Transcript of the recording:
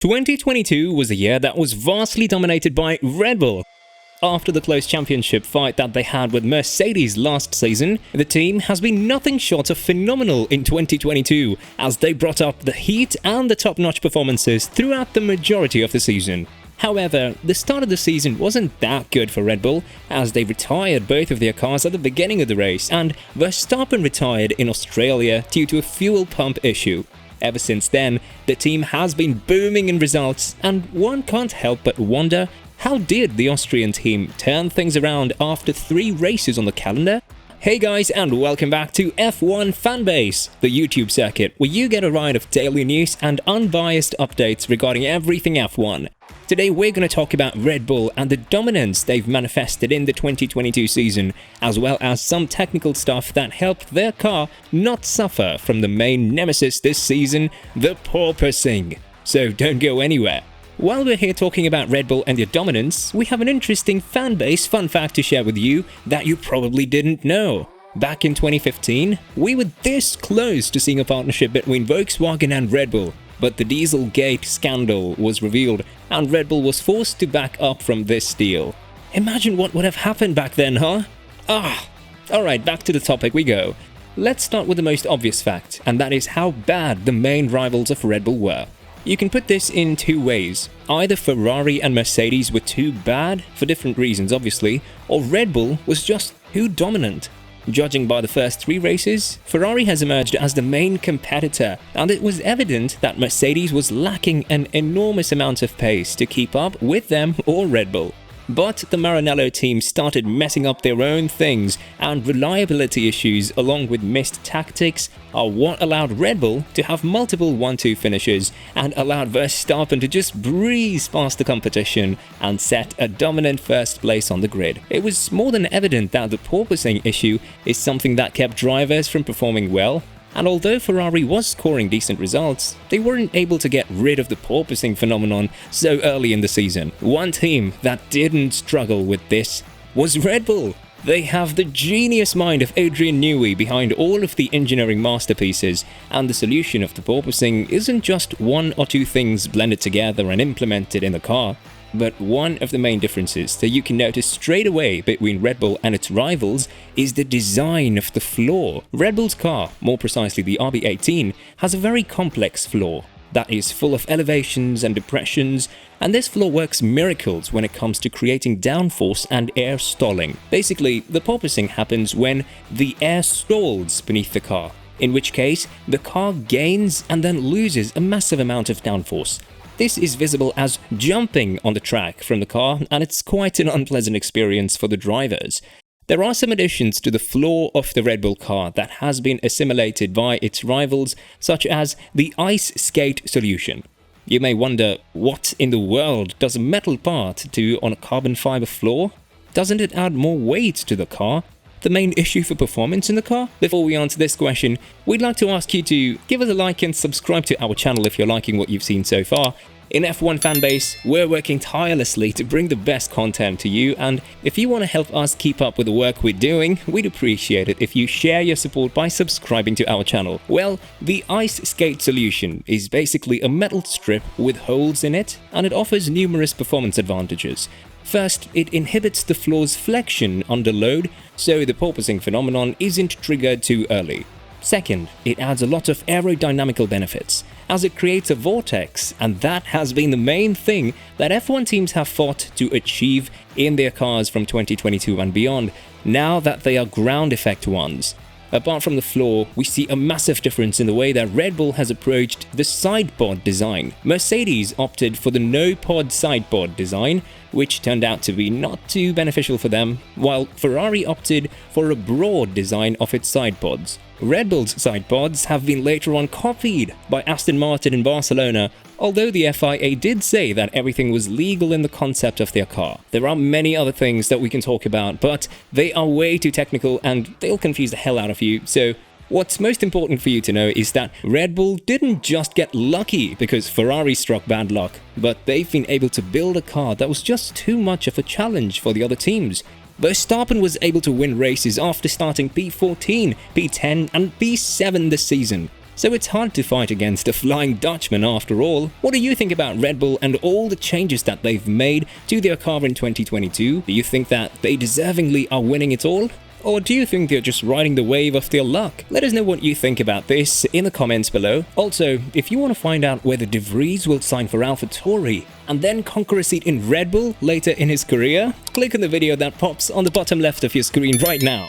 2022 was a year that was vastly dominated by Red Bull. After the close championship fight that they had with Mercedes last season, the team has been nothing short of phenomenal in 2022 as they brought up the heat and the top-notch performances throughout the majority of the season. However, the start of the season wasn't that good for Red Bull as they retired both of their cars at the beginning of the race, and Verstappen retired in Australia due to a fuel pump issue. Ever since then, the team has been booming in results, and one can't help but wonder, how did the Austrian team turn things around after 3 races on the calendar? Hey guys, and welcome back to F1 Fanbase, the YouTube circuit where you get a ride of daily news and unbiased updates regarding everything F1. Today we're going to talk about Red Bull and the dominance they've manifested in the 2022 season, as well as some technical stuff that helped their car not suffer from the main nemesis this season, the porpoising. So don't go anywhere. While we're here talking about Red Bull and their dominance, we have an interesting fanbase fun fact to share with you that you probably didn't know. Back in 2015, we were this close to seeing a partnership between Volkswagen and Red Bull, but the Dieselgate scandal was revealed and Red Bull was forced to back up from this deal. Imagine what would have happened back then, huh? Alright, back to the topic we go. Let's start with the most obvious fact, and that is how bad the main rivals of Red Bull were. You can put this in 2 ways. Either Ferrari and Mercedes were too bad, for different reasons obviously, or Red Bull was just too dominant. Judging by the first 3 races, Ferrari has emerged as the main competitor, and it was evident that Mercedes was lacking an enormous amount of pace to keep up with them or Red Bull. But the Maranello team started messing up their own things, and reliability issues along with missed tactics are what allowed Red Bull to have multiple 1-2 finishes and allowed Verstappen to just breeze past the competition and set a dominant first place on the grid. It was more than evident that the porpoising issue is something that kept drivers from performing well. And although Ferrari was scoring decent results, they weren't able to get rid of the porpoising phenomenon so early in the season. One team that didn't struggle with this was Red Bull. They have the genius mind of Adrian Newey behind all of the engineering masterpieces, and the solution of the porpoising isn't just 1 or 2 things blended together and implemented in the car. But one of the main differences that you can notice straight away between Red Bull and its rivals is the design of the floor. Red Bull's car, more precisely the RB18, has a very complex floor that is full of elevations and depressions, and this floor works miracles when it comes to creating downforce and air stalling. Basically, the porpoising happens when the air stalls beneath the car, in which case the car gains and then loses a massive amount of downforce. This is visible as jumping on the track from the car, and it's quite an unpleasant experience for the drivers. There are some additions to the floor of the Red Bull car that has been assimilated by its rivals, such as the ice skate solution. You may wonder, what in the world does a metal part do on a carbon fiber floor? Doesn't it add more weight to the car? The main issue for performance in the car? Before we answer this question, we'd like to ask you to give us a like and subscribe to our channel if you're liking what you've seen so far. In F1 Fanbase, we're working tirelessly to bring the best content to you, and if you want to help us keep up with the work we're doing, we'd appreciate it if you share your support by subscribing to our channel. Well, the ice skate solution is basically a metal strip with holes in it, and it offers numerous performance advantages. First, it inhibits the floor's flexion under load, so the porpoising phenomenon isn't triggered too early. Second, it adds a lot of aerodynamical benefits, as it creates a vortex, and that has been the main thing that F1 teams have fought to achieve in their cars from 2022 and beyond, now that they are ground effect ones. Apart from the floor, we see a massive difference in the way that Red Bull has approached the sidepod design. Mercedes opted for the no-pod sidepod design, which turned out to be not too beneficial for them, while Ferrari opted for a broad design of its sidepods. Red Bull's sidepods have been later on copied by Aston Martin in Barcelona, although the FIA did say that everything was legal in the concept of their car. There are many other things that we can talk about, but they are way too technical and they'll confuse the hell out of you, so what's most important for you to know is that Red Bull didn't just get lucky because Ferrari struck bad luck, but they've been able to build a car that was just too much of a challenge for the other teams. Verstappen was able to win races after starting P14, P10 and P7 this season. so it's hard to fight against a Flying Dutchman after all. What do you think about Red Bull and all the changes that they've made to their car in 2022? Do you think that they deservingly are winning it all? Or do you think they're just riding the wave of their luck? Let us know what you think about this in the comments below. Also, if you want to find out whether De Vries will sign for AlphaTauri and then conquer a seat in Red Bull later in his career, click on the video that pops on the bottom left of your screen right now.